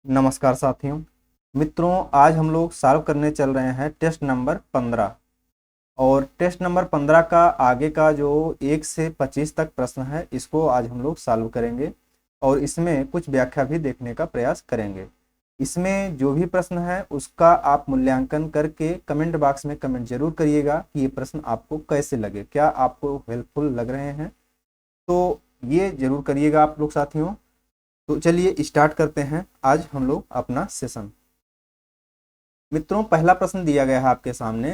नमस्कार साथियों। मित्रों, आज हम लोग सॉल्व करने चल रहे हैं टेस्ट नंबर 15। और टेस्ट नंबर 15 का आगे का जो 1 से 25 तक प्रश्न है, इसको आज हम लोग सॉल्व करेंगे और इसमें कुछ व्याख्या भी देखने का प्रयास करेंगे। इसमें जो भी प्रश्न है उसका आप मूल्यांकन करके कमेंट बॉक्स में कमेंट जरूर करिएगा कि ये प्रश्न आपको कैसे लगे, क्या आपको हेल्पफुल लग रहे हैं, तो ये जरूर करिएगा आप लोग साथियों। तो चलिए स्टार्ट करते हैं आज हम लोग अपना सेशन। मित्रों, पहला प्रश्न दिया गया है आपके सामने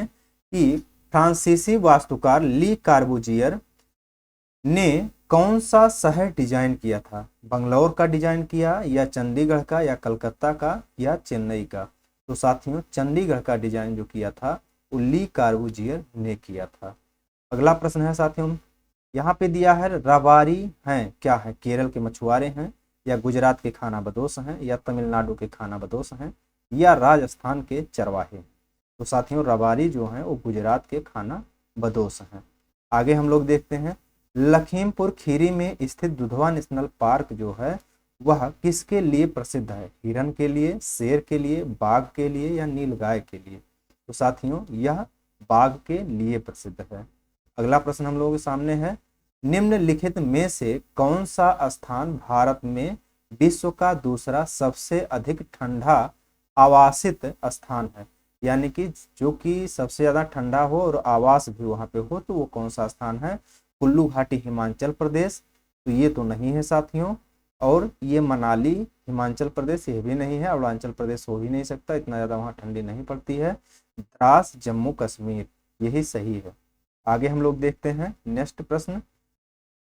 कि फ्रांसीसी वास्तुकार ली कार्बूजियर ने कौन सा शहर डिजाइन किया था? बंगलौर का डिजाइन किया, या चंडीगढ़ का, या कलकत्ता का, या चेन्नई का? तो साथियों, चंडीगढ़ का डिजाइन जो किया था वो ली कार्बूजियर ने किया था। अगला प्रश्न है साथियों, यहाँ पे दिया है रबारी हैं क्या है? केरल के मछुआरे हैं, या गुजरात के खाना बदोश हैं, या तमिलनाडु के खाना बदोश हैं, या राजस्थान के चरवाहे? तो साथियों, रबारी जो हैं वो गुजरात के खाना बदोश हैं। आगे हम लोग देखते हैं, लखीमपुर खीरी में स्थित दुधवा नेशनल पार्क जो है वह किसके लिए प्रसिद्ध है? हिरन के लिए, शेर के लिए, बाघ के लिए, या नीलगाय के लिए? तो साथियों, यह बाघ के लिए प्रसिद्ध है। अगला प्रश्न हम लोगों के सामने है, निम्नलिखित में से कौन सा स्थान भारत में विश्व का दूसरा सबसे अधिक ठंडा आवासित स्थान है? यानी कि जो कि सबसे ज्यादा ठंडा हो और आवास भी वहां पे हो, तो वो कौन सा स्थान है? कुल्लू घाटी हिमाचल प्रदेश, तो ये तो नहीं है साथियों। और ये मनाली हिमाचल प्रदेश, ये भी नहीं है। अरुणाचल प्रदेश हो ही नहीं सकता, इतना ज्यादा वहां ठंडी नहीं पड़ती है। द्रास जम्मू कश्मीर, यही सही है। आगे हम लोग देखते हैं नेक्स्ट प्रश्न।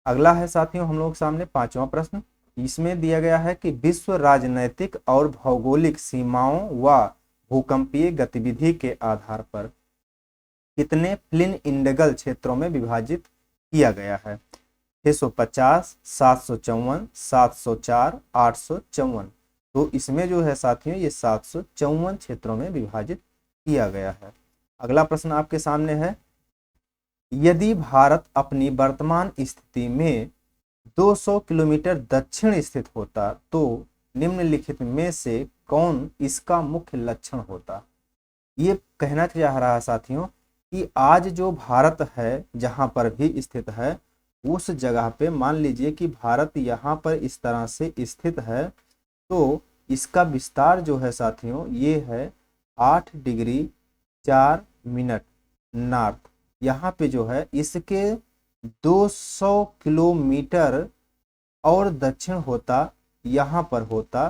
अगला है साथियों हम लोग सामने पांचवा प्रश्न। इसमें दिया गया है कि विश्व राजनैतिक और भौगोलिक सीमाओं व भूकंपीय गतिविधि के आधार पर कितने प्लिन इंडगल क्षेत्रों में विभाजित किया गया है? 650, 754, 704, 854। तो इसमें जो है साथियों ये 754 क्षेत्रों में विभाजित किया गया है। अगला प्रश्न आपके सामने है, यदि भारत अपनी वर्तमान स्थिति में 200 किलोमीटर दक्षिण स्थित होता तो निम्नलिखित में से कौन इसका मुख्य लक्षण होता? ये कहना चाह रहा है साथियों कि आज जो भारत है जहां पर भी स्थित है, उस जगह पे मान लीजिए कि भारत यहाँ पर इस तरह से स्थित है, तो इसका विस्तार जो है साथियों ये है 8 डिग्री 4 मिनट नॉर्थ। यहाँ पे जो है इसके 200 किलोमीटर और दक्षिण होता, यहाँ पर होता,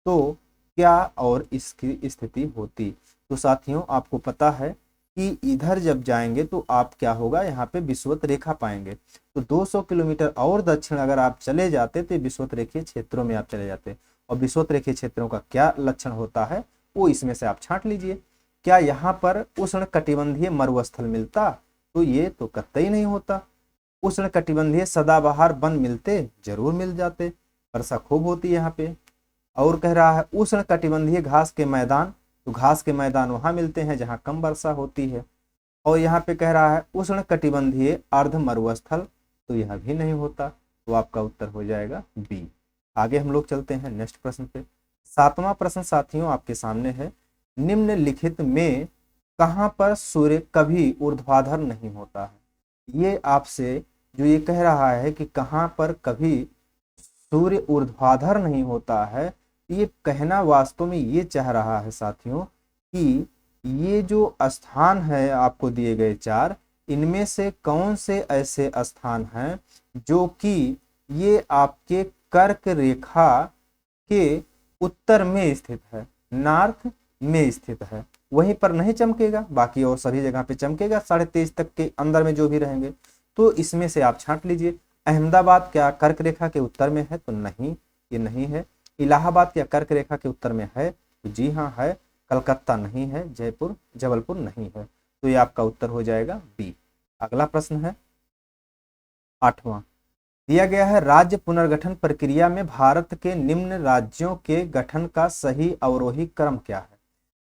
तो क्या और इसकी स्थिति होती? तो साथियों, आपको पता है कि इधर जब जाएंगे तो आप क्या होगा, यहाँ पे विषुवत रेखा पाएंगे। तो 200 किलोमीटर और दक्षिण अगर आप चले जाते तो विषुवत रेखीय क्षेत्रों में आप चले जाते। और विषुवत रेखीय क्षेत्रों का क्या लक्षण होता है वो इसमें से आप छांट लीजिए। क्या यहाँ पर उष्ण कटिबंधीय मरुस्थल मिलता? तो ये तो कतई नहीं होता। उष्ण कटिबंधीय सदाबहार वन मिलते? जरूर मिल जाते, वर्षा खूब होती है यहाँ पे। और कह रहा है उष्ण कटिबंधीय घास के मैदान, तो घास के मैदान वहां मिलते हैं जहां कम वर्षा होती है। और यहाँ पे कह रहा है उष्ण कटिबंधीय अर्ध मरुस्थल, तो यह भी नहीं होता। तो आपका उत्तर हो जाएगा बी। आगे हम लोग चलते हैं नेक्स्ट प्रश्न पे। सातवां प्रश्न साथियों आपके सामने है, निम्नलिखित में कहां पर सूर्य कभी ऊर्ध्वाधर नहीं होता है? ये आपसे जो ये कह रहा है कि कहां पर कभी सूर्य ऊर्ध्वाधर नहीं होता है, ये कहना वास्तव में ये चाह रहा है साथियों कि ये जो स्थान है आपको दिए गए चार, इनमें से कौन से ऐसे स्थान हैं जो कि ये आपके कर्क रेखा के उत्तर में स्थित है, नॉर्थ में स्थित है। वहीं पर नहीं चमकेगा, बाकी और सभी जगह पे चमकेगा 23.5 तक के अंदर में जो भी रहेंगे। तो इसमें से आप छांट लीजिए। अहमदाबाद क्या कर्क रेखा के उत्तर में है? तो नहीं, ये नहीं है। इलाहाबाद क्या कर्क रेखा के उत्तर में है? तो जी हाँ है। कलकत्ता नहीं है, जयपुर जबलपुर नहीं है। तो ये आपका उत्तर हो जाएगा बी। अगला प्रश्न है आठवां, दिया गया है राज्य पुनर्गठन प्रक्रिया में भारत के निम्न राज्यों के गठन का सही अवरोही क्रम क्या है?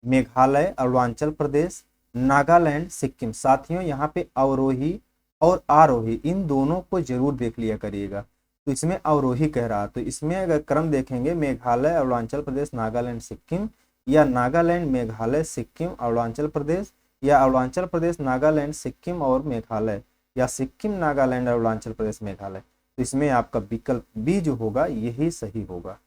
मेघालय, अरुणाचल प्रदेश, नागालैंड, सिक्किम। साथियों, यहाँ पे अवरोही और आरोही इन दोनों को जरूर देख लिया करिएगा। तो इसमें अवरोही कह रहा, तो इसमें अगर क्रम देखेंगे मेघालय, अरुणाचल प्रदेश, नागालैंड, सिक्किम, या नागालैंड, मेघालय, सिक्किम, अरुणाचल प्रदेश, या अरुणाचल प्रदेश, नागालैंड, सिक्किम और मेघालय, या सिक्किम, नागालैंड, अरुणाचल प्रदेश, मेघालय। तो इसमें आपका विकल्प बी जो होगा यही सही होगा।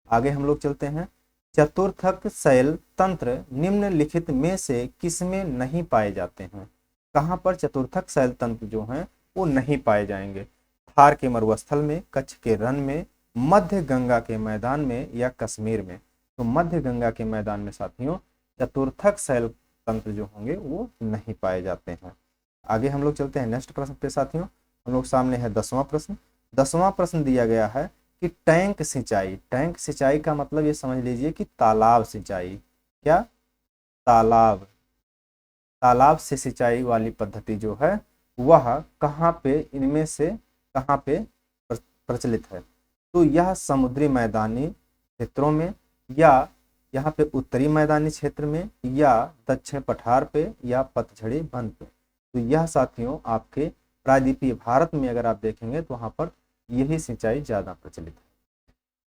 आगे हम लोग चलते हैं। चतुर्थक शैल तंत्र निम्नलिखित में से किसमें नहीं पाए जाते हैं? कहाँ पर चतुर्थक शैल तंत्र जो हैं वो नहीं पाए जाएंगे? थार के मरुस्थल में, कच्छ के रण में, मध्य गंगा के मैदान में, या कश्मीर में? तो मध्य गंगा के मैदान में साथियों चतुर्थक शैल तंत्र जो होंगे वो नहीं पाए जाते हैं। आगे हम लोग चलते हैं नेक्स्ट प्रश्न पे साथियों। हम लोग सामने है 10वां प्रश्न। 10वां प्रश्न दिया गया है कि टैंक सिंचाई, टैंक सिंचाई का मतलब ये समझ लीजिए कि तालाब सिंचाई। क्या? तालाब, तालाब से सिंचाई वाली पद्धति जो है वह कहाँ पे, इनमें से कहाँ पे प्रचलित है? तो यह समुद्री मैदानी क्षेत्रों में, या यहाँ पे उत्तरी मैदानी क्षेत्र में, या दक्षिण पठार पे, या पतझड़ी वन पे? तो यह साथियों आपके प्रायद्वीपीय भारत में अगर आप देखेंगे तो वहाँ पर यही सिंचाई ज़्यादा प्रचलित है।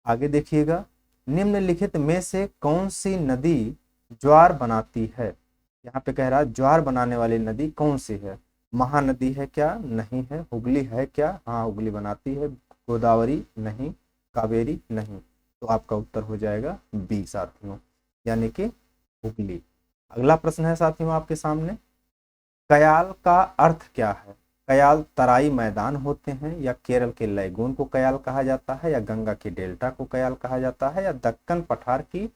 आगे देखिएगा, निम्नलिखित में से कौन सी नदी ज्वार बनाती है? यहाँ पे कह रहा है ज्वार बनाने वाली नदी कौन सी है? महानदी है क्या? नहीं है। हुगली है क्या? हाँ हुगली बनाती है। गोदावरी नहीं। कावेरी नहीं। तो आपका उत्तर हो जाएगा बी साथियों, यानी कि हुगली। अगला प्रश्न है साथियों आपके सामने, कयाल का अर्थ क्या है? कयाल तराई मैदान होते हैं, या केरल के लैगून को कयाल कहा जाता है, या गंगा के डेल्टा को कयाल कहा जाता है, या दक्कन पठार की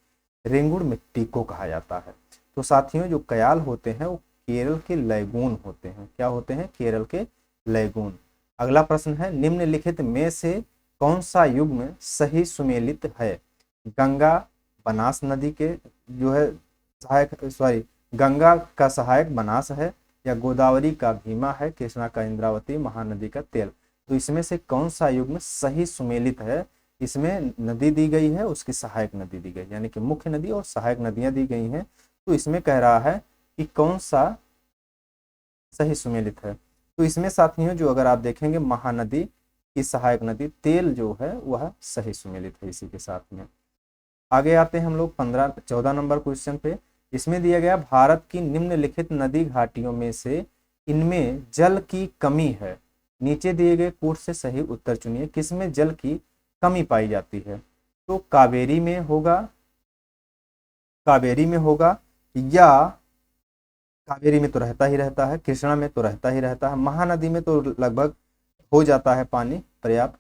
रेंगुड़ मिट्टी को कहा जाता है? तो साथियों जो कयाल होते हैं वो केरल के लैगून होते हैं। क्या होते हैं? केरल के लैगून। अगला प्रश्न है, निम्नलिखित में से कौन सा युग्म सही सुमेलित है? गंगा बनास नदी के जो है सहायक, सॉरी, गंगा का सहायक बनास है, या गोदावरी का भीमा है, कृष्णा का इंद्रावती, महानदी का तेल? तो इसमें से कौन सा युग्म सही सुमेलित है? इसमें नदी दी गई है, उसकी सहायक नदी दी गई, यानी कि मुख्य नदी और सहायक नदियां दी गई हैं। तो इसमें कह रहा है कि कौन सा सही सुमेलित है? तो इसमें साथियों जो अगर आप देखेंगे महानदी की सहायक नदी तेल जो है वह सही सुमेलित है इसी के साथ में। आगे आते हैं हम लोग 14 नंबर क्वेश्चन पे। इसमें दिया गया भारत की निम्नलिखित नदी घाटियों में से इनमें जल की कमी है। नीचे दिए गए कोट से सही उत्तर चुनिए, किसमें जल की कमी पाई जाती है? तो कावेरी में होगा, कावेरी में होगा, या कावेरी में तो रहता ही रहता है, कृष्णा में तो रहता ही रहता है, महानदी में तो लगभग हो जाता है पानी पर्याप्त,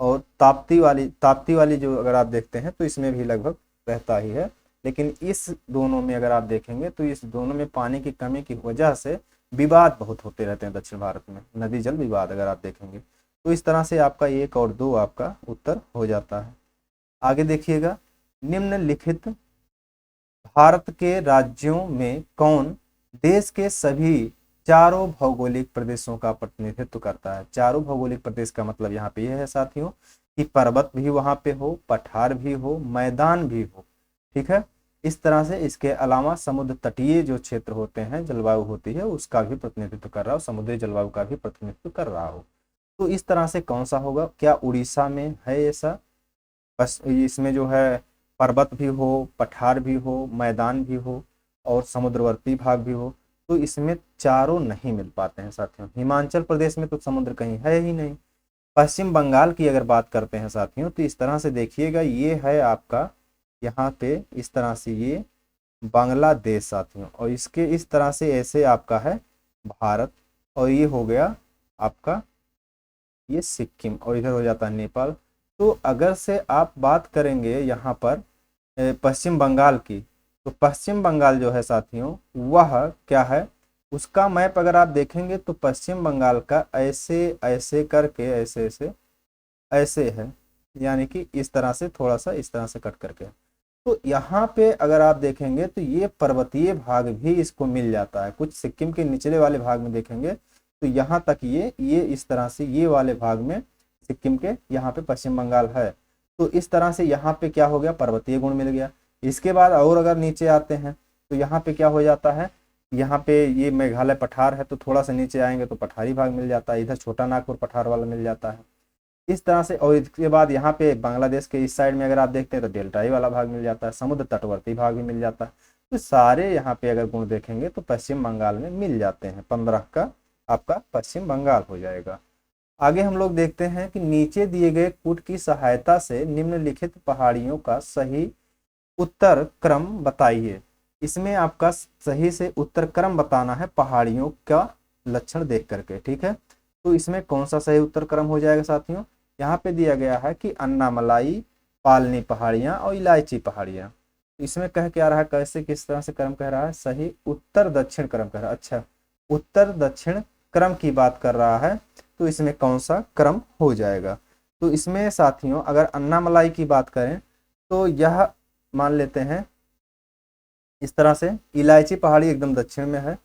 और ताप्ती वाली जो अगर आप देखते हैं तो इसमें भी लगभग रहता ही है। लेकिन इस दोनों में अगर आप देखेंगे तो इस दोनों में पानी की कमी की वजह से विवाद बहुत होते रहते हैं दक्षिण भारत में, नदी जल विवाद अगर आप देखेंगे। तो इस तरह से आपका 1 और 2 आपका उत्तर हो जाता है। आगे देखिएगा, निम्नलिखित भारत के राज्यों में कौन देश के सभी चारों भौगोलिक प्रदेशों का प्रतिनिधित्व करता है? चारों भौगोलिक प्रदेश का मतलब यहाँ पे यह है साथियों कि पर्वत भी वहां पे हो, पठार भी हो, मैदान भी हो, ठीक है। इस तरह से इसके अलावा समुद्र तटीय जो क्षेत्र होते हैं, जलवायु होती है, उसका भी प्रतिनिधित्व कर रहा हो, समुद्री जलवायु का भी प्रतिनिधित्व कर रहा हो। तो इस तरह से कौन सा होगा? क्या उड़ीसा में है ऐसा? बस इसमें जो है पर्वत भी हो, पठार भी हो, मैदान भी हो और समुद्रवर्ती भाग भी हो। तो इसमें चारों नहीं मिल पाते हैं साथियों। हिमाचल प्रदेश में तो समुद्र कहीं है ही नहीं। पश्चिम बंगाल की अगर बात करते हैं साथियों तो इस तरह से देखिएगा, ये है आपका यहाँ पे इस तरह से ये बांग्लादेश साथियों, और इसके इस तरह से ऐसे आपका है भारत, और ये हो गया आपका ये सिक्किम, और इधर हो जाता है नेपाल। तो अगर से आप बात करेंगे यहाँ पर पश्चिम बंगाल की, तो पश्चिम बंगाल जो है साथियों वह क्या है, उसका मैप अगर आप देखेंगे तो पश्चिम बंगाल का ऐसे ऐसे करके ऐसे ऐसे ऐसे है, यानी कि इस तरह से थोड़ा सा इस तरह से कट करके। तो यहाँ पे अगर आप देखेंगे तो ये पर्वतीय भाग भी इसको मिल जाता है। कुछ सिक्किम के निचले वाले भाग में देखेंगे तो यहाँ तक ये इस तरह से ये वाले भाग में सिक्किम के यहाँ पे पश्चिम बंगाल है। तो इस तरह से यहाँ पे क्या हो गया, पर्वतीय गुण मिल गया। इसके बाद और अगर नीचे आते हैं तो यहाँ पे क्या हो जाता है, यहाँ पे ये मेघालय पठार है तो थोड़ा सा नीचे आएंगे तो पठारी भाग मिल जाता है, इधर छोटा नागपुर पठार वाला मिल जाता है। इस तरह से। और इसके बाद यहाँ पे बांग्लादेश के इस साइड में अगर आप देखते हैं तो डेल्टाई वाला भाग मिल जाता है, समुद्र तटवर्ती भाग भी मिल जाता है। तो सारे यहाँ पे अगर गुण देखेंगे तो पश्चिम बंगाल में मिल जाते हैं। 15 का आपका पश्चिम बंगाल हो जाएगा। आगे हम लोग देखते हैं कि नीचे दिए गए कूट की सहायता से निम्नलिखित पहाड़ियों का सही उत्तर क्रम बताइए। इसमें आपका सही से उत्तर क्रम बताना है पहाड़ियों का लक्षण देख करके, ठीक है। तो इसमें कौन सा सही उत्तर क्रम हो जाएगा साथियों, यहाँ पे दिया गया है कि अन्नामलाई, पालनी पहाड़ियाँ और इलायची पहाड़ियाँ। इसमें कह क्या रहा है, कैसे किस तरह से क्रम कह रहा है, सही उत्तर दक्षिण क्रम कह रहा है। अच्छा, उत्तर दक्षिण क्रम की बात कर रहा है, तो इसमें कौन सा क्रम हो जाएगा। तो इसमें साथियों अगर अन्नामलाई की बात करें तो यह मान लेते हैं इस तरह से, इलायची पहाड़ी एकदम दक्षिण में है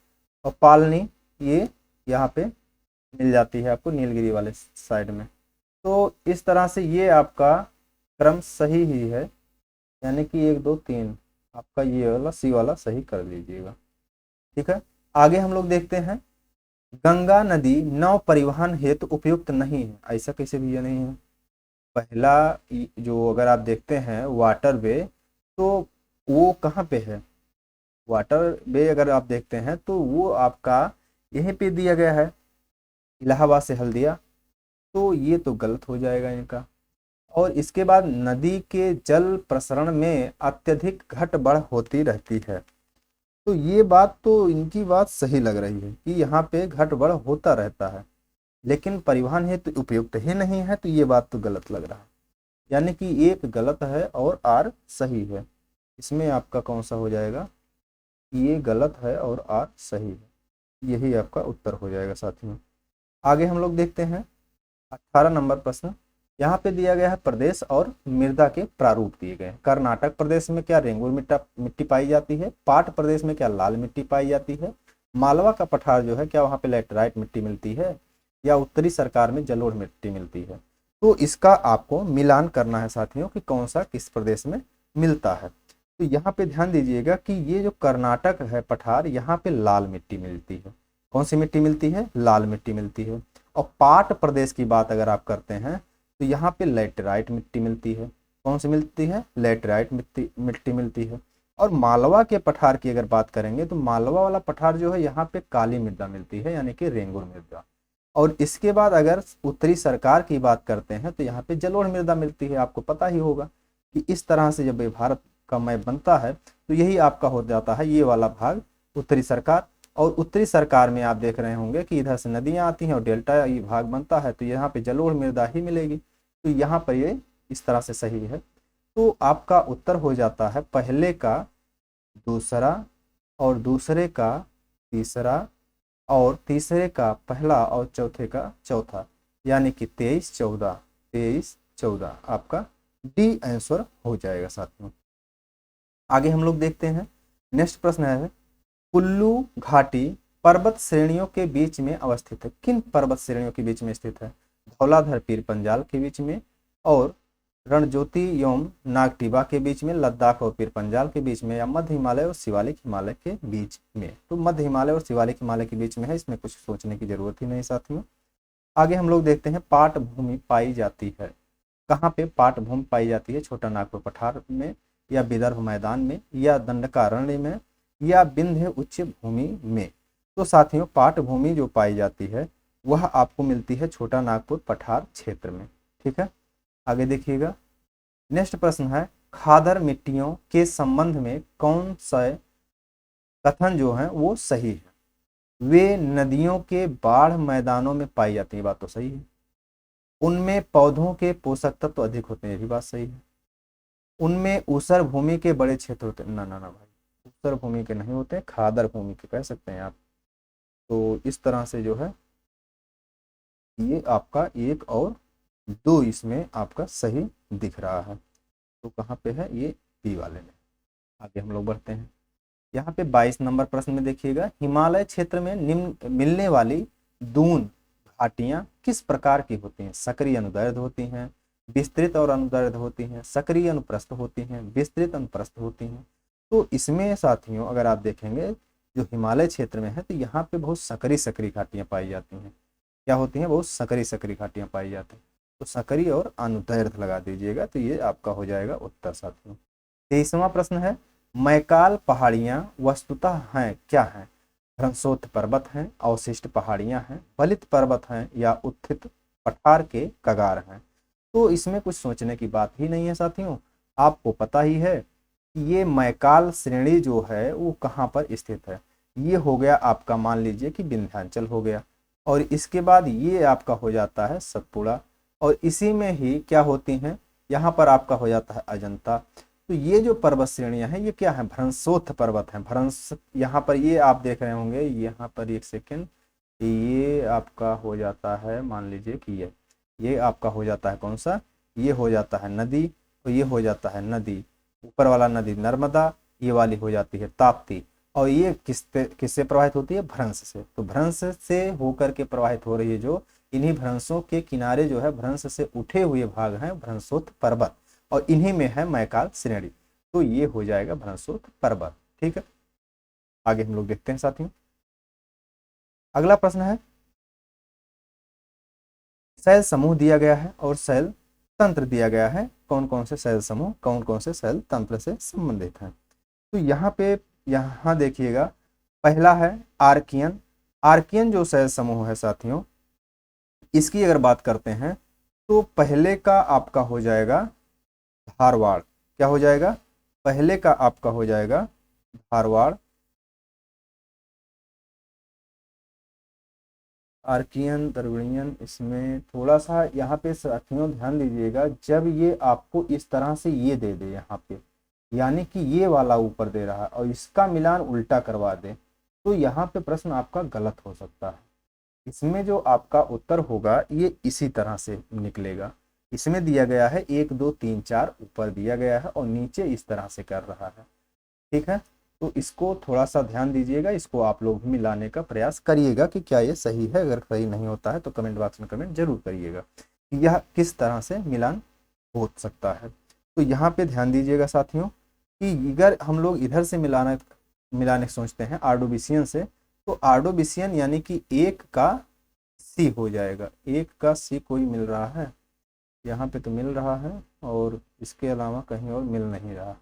और पालनी ये यहाँ पे मिल जाती है आपको नीलगिरी वाले साइड में। तो इस तरह से ये आपका क्रम सही ही है, यानी कि 1 2 3 आपका ये वाला सी वाला सही कर लीजिएगा, ठीक है। आगे हम लोग देखते हैं, गंगा नदी नौ परिवहन हेतु उपयुक्त नहीं है। ऐसा कैसे भी ये नहीं है। पहला जो अगर आप देखते हैं वाटर वे, तो वो कहाँ पे है, वाटर वे अगर आप देखते हैं तो वो आपका यहीं पे दिया गया है, इलाहाबाद से हल्दिया। तो ये तो गलत हो जाएगा इनका। और इसके बाद नदी के जल प्रसरण में अत्यधिक घट बढ़ होती रहती है। तो ये बात तो इनकी बात सही लग रही है कि यहाँ पे घट बढ़ होता रहता है, लेकिन परिवहन हेतु तो उपयुक्त ही नहीं है, तो ये बात तो गलत लग रहा है। यानी कि एक गलत है और आर सही है। इसमें आपका कौन सा हो जाएगा, ये गलत है और आर सही है, यही आपका उत्तर हो जाएगा साथियों। आगे हम लोग देखते हैं 18 नंबर प्रश्न। यहाँ पे दिया गया है प्रदेश और मृदा के प्रारूप दिए गए हैं। कर्नाटक प्रदेश में क्या रेंगुर मिट्टी पाई जाती है, पाट प्रदेश में क्या लाल मिट्टी पाई जाती है, मालवा का पठार जो है क्या वहाँ पे लैटेराइट मिट्टी मिलती है, या उत्तरी सरकार में जलोढ़ मिट्टी मिलती है। तो इसका आपको मिलान करना है साथियों कि कौन सा किस प्रदेश में मिलता है। तो यहाँ पे ध्यान दीजिएगा कि ये जो कर्नाटक है पठार, यहाँ पे लाल मिट्टी मिलती है। कौन सी मिट्टी मिलती है, लाल मिट्टी मिलती है। और पाट प्रदेश की बात अगर आप करते हैं तो यहाँ पे लैटेराइट मिट्टी मिलती है। कौन सी मिलती है, लैटेराइट मिट्टी मिलती है। और मालवा के पठार की अगर बात करेंगे तो मालवा वाला पठार जो है यहाँ पे काली मृदा मिलती है, यानी कि रेंगुर मृदा। और इसके बाद अगर उत्तरी सरकार की बात करते हैं तो यहाँ पे जलोढ़ मृदा मिलती है। आपको पता ही होगा कि इस तरह से जब भारत का मैप बनता है तो यही आपका हो जाता है ये वाला भाग उत्तरी सरकार। और उत्तरी सरकार में आप देख रहे होंगे कि इधर से नदियां आती हैं और डेल्टा ये भाग बनता है, तो यहाँ पे जलोढ़ मृदा ही मिलेगी। तो यहाँ पर ये इस तरह से सही है। तो आपका उत्तर हो जाता है पहले का दूसरा और दूसरे का तीसरा और तीसरे का पहला और चौथे का चौथा, यानी कि 23 14 23 14 आपका डी आंसर हो जाएगा साथियों। आगे हम लोग देखते हैं, नेक्स्ट प्रश्न है, कुल्लू घाटी पर्वत श्रेणियों के बीच में अवस्थित है। किन पर्वत श्रेणियों के बीच में स्थित है, धौलाधर पीर पंजाल के बीच में, और रणज्योति एवं नागटिबा के बीच में, लद्दाख और पीर पंजाल के बीच में, या मध्य हिमालय और शिवालिक हिमालय के बीच में। तो मध्य हिमालय और शिवालिक हिमालय के बीच में है, इसमें कुछ सोचने की जरूरत ही नहीं साथियों। आगे हम लोग देखते हैं, पाट भूमि पाई जाती है। कहाँ पे पाट भूमि पाई जाती है, छोटा नागपुर पठार में, या विदर्भ मैदान में, या दंडकारण्य में, या विंध्य उच्च भूमि में। तो साथियों पाट भूमि जो पाई जाती है वह आपको मिलती है छोटा नागपुर पठार क्षेत्र में, ठीक है। आगे देखिएगा, नेक्स्ट प्रश्न है, खादर मिट्टियों के संबंध में कौन सा कथन जो है वो सही है। वे नदियों के बाढ़ मैदानों में पाई जाती है, बात तो सही है। उनमें पौधों के पोषक तत्व तो अधिक होते हैं, ये भी बात सही है। उनमें ऊसर भूमि के बड़े क्षेत्र होते हैं, ना ना ना भाई, ऊसर भूमि के नहीं होते, खादर भूमि के कह सकते हैं आप। तो इस तरह से जो है ये आपका 1 और 2 इसमें आपका सही दिख रहा है। तो कहाँ पे है, ये बी वाले में। आगे हम लोग बढ़ते हैं, यहाँ पे 22 नंबर प्रश्न में देखिएगा, हिमालय क्षेत्र में निम्न मिलने वाली दून घाटियां किस प्रकार की होती हैं। सक्रिय अनुदैर्ध्य होती हैं, विस्तृत और अनुदैर्ध्य होती हैं, सक्रिय अनुप्रस्थ होती हैं, विस्तृत अनुप्रस्थ होती हैं। तो इसमें साथियों अगर आप देखेंगे जो हिमालय क्षेत्र में है तो यहाँ पे बहुत सकरी घाटियां पाई जाती हैं। क्या होती हैं, बहुत सकरी घाटियां पाई जाती हैं। तो सकरी और अनुदैर्घ्य लगा दीजिएगा, तो ये आपका हो जाएगा उत्तर साथियों। 23वां प्रश्न है, मैकाल पहाड़ियां वस्तुतः हैं क्या हैं? भ्रंशोत्थ पर्वत हैं, अवशिष्ट पहाड़ियां हैं, बलित पर्वत हैं या उत्थित पठार के कगार हैं? तो इसमें कुछ सोचने की बात ही नहीं है साथियों, आपको पता ही है कि ये मैकाल श्रेणी जो है वो कहाँ पर स्थित है। ये हो गया आपका, मान लीजिए कि विंध्याचल हो गया, और इसके बाद ये आपका हो जाता है सतपुड़ा, और इसी में ही क्या होती हैं, यहाँ पर आपका हो जाता है अजंता। तो ये जो पर्वत श्रेणियां हैं ये क्या है, भ्रंशोत्थ पर्वत हैं। भ्रंश यहाँ पर ये आप देख रहे होंगे, यहाँ पर एक सेकेंड, ये आपका हो जाता है, मान लीजिए कि ये आपका हो जाता है कौन सा, ये हो जाता है नदी, तो ये हो जाता है नदी, ऊपर वाला नदी नर्मदा, ये वाली हो जाती है ताप्ती, और ये किससे प्रवाहित होती है, भ्रंश से। तो भ्रंश से होकर के प्रवाहित हो रही है, जो इन्हीं भ्रंशों के किनारे जो है भ्रंश से उठे हुए भाग हैं भ्रंशोत्थ पर्वत, और इन्हीं में है मैकाल श्रेणी। तो ये हो जाएगा भ्रंशोत्थ पर्वत। ठीक है, आगे हम लोग देखते हैं साथियों। अगला प्रश्न है, शैल समूह दिया गया है और शैल तंत्र दिया गया है, कौन कौन से शैल समूह कौन कौन से शैल तंत्र से संबंधित हैं? तो यहाँ देखिएगा, पहला है आर्कियन। आर्कियन जो शैल समूह है साथियों, इसकी अगर बात करते हैं तो पहले का आपका हो जाएगा धारवाड़। क्या हो जाएगा, पहले का आपका हो जाएगा धारवाड़। आर्कियन, द्रविड़ियन, इसमें थोड़ा सा यहाँ पे साथियों ध्यान दीजिएगा, जब ये आपको इस तरह से ये दे दे यहाँ पे, यानी कि ये वाला ऊपर दे रहा है और इसका मिलान उल्टा करवा दे, तो यहाँ पे प्रश्न आपका गलत हो सकता है। इसमें जो आपका उत्तर होगा ये इसी तरह से निकलेगा। इसमें दिया गया है 1 2 3 4 ऊपर दिया गया है और नीचे इस तरह से कर रहा है। ठीक है, तो इसको थोड़ा सा ध्यान दीजिएगा, इसको आप लोग भी मिलाने का प्रयास करिएगा कि क्या ये सही है। अगर सही नहीं होता है तो कमेंट बॉक्स में कमेंट जरूर करिएगा कि यह किस तरह से मिलान हो सकता है। तो यहाँ पे ध्यान दीजिएगा साथियों कि अगर हम लोग इधर से मिलाने सोचते हैं आर्डोविशियन से, तो आर्डोविशियन यानी कि 1 का सी हो जाएगा। 1 का सी कोई मिल रहा है, यहाँ पे तो मिल रहा है और इसके अलावा कहीं और मिल नहीं रहा।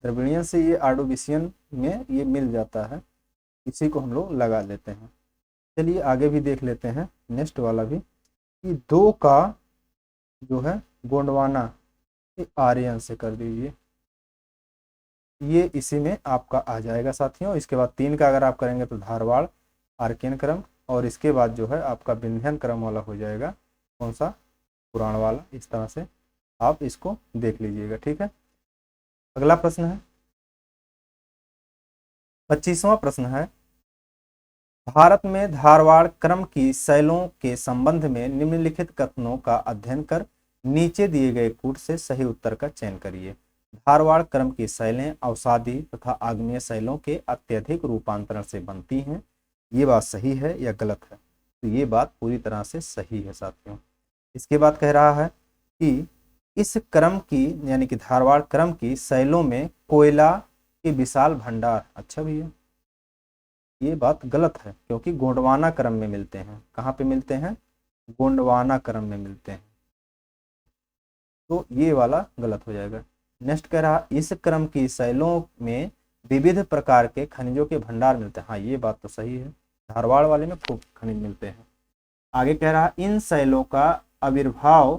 द्रविड़ियन से ये आर्डोविशियन में ये मिल जाता है, इसी को हम लोग लगा लेते हैं। चलिए आगे भी देख लेते हैं, नेक्स्ट वाला भी, कि 2 का जो है गोंडवाना, ये आर्यन से कर दीजिए, ये इसी में आपका आ जाएगा साथियों। इसके बाद 3 का अगर आप करेंगे तो धारवाड़ आर्कियन क्रम, और इसके बाद जो है आपका विंध्यन क्रम वाला हो जाएगा कौन सा, पुराण वाला। इस तरह से आप इसको देख लीजिएगा। ठीक है, अगला प्रश्न है 25वां प्रश्न है, भारत में धारवाड़ क्रम की शैलों के संबंध में निम्नलिखित कथनों का अध्ययन कर नीचे दिए गए कूट से सही उत्तर का चयन करिए। धारवाड़ क्रम की शैलें अवसादी तथा आग्नेय शैलों के अत्यधिक रूपांतरण से बनती हैं, ये बात सही है या गलत है? तो ये बात पूरी तरह से सही है साथियों। इसके बाद कह रहा है कि इस क्रम की यानी कि धारवाड़ क्रम की शैलों में कोयला के विशाल भंडार, अच्छा भैया ये बात गलत है, क्योंकि गोंडवाना क्रम में मिलते हैं। कहाँ पे मिलते हैं, गोंडवाना क्रम में मिलते हैं, तो ये वाला गलत हो जाएगा। नेक्स्ट कह रहा, इस क्रम की शैलों में विविध प्रकार के खनिजों के भंडार मिलते हैं, हाँ ये बात तो सही है, धारवाड़ वाले में खूब खनिज मिलते हैं। आगे कह रहा, इन शैलों का आविर्भाव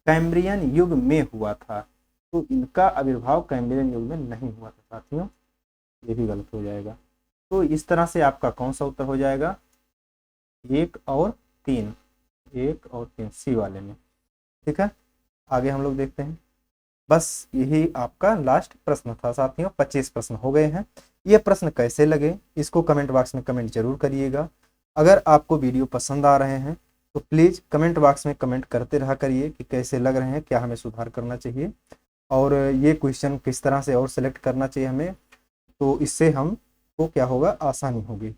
कैम्ब्रियन युग में हुआ था, तो इनका आविर्भाव कैम्ब्रियन युग में नहीं हुआ था साथियों, ये भी गलत हो जाएगा। तो इस तरह से आपका कौन सा उत्तर हो जाएगा, 1 और 3, 1 और 3 सी वाले में। ठीक है, आगे हम लोग देखते हैं। बस यही आपका लास्ट प्रश्न था साथियों, 25 प्रश्न हो गए हैं। ये प्रश्न कैसे लगे इसको कमेंट बॉक्स में कमेंट जरूर करिएगा। अगर आपको वीडियो पसंद आ रहे हैं तो प्लीज़ कमेंट बॉक्स में कमेंट करते रहा करिए कि कैसे लग रहे हैं, क्या हमें सुधार करना चाहिए, और ये क्वेश्चन किस तरह से और सेलेक्ट करना चाहिए हमें, तो इससे हमको क्या होगा, आसानी होगी।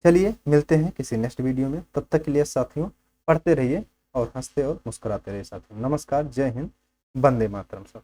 चलिए मिलते हैं किसी नेक्स्ट वीडियो में, तब तक के लिए साथियों पढ़ते रहिए और हंसते और मुस्कुराते रहिए साथियों। नमस्कार, जय हिंद, वंदे मातरम। सब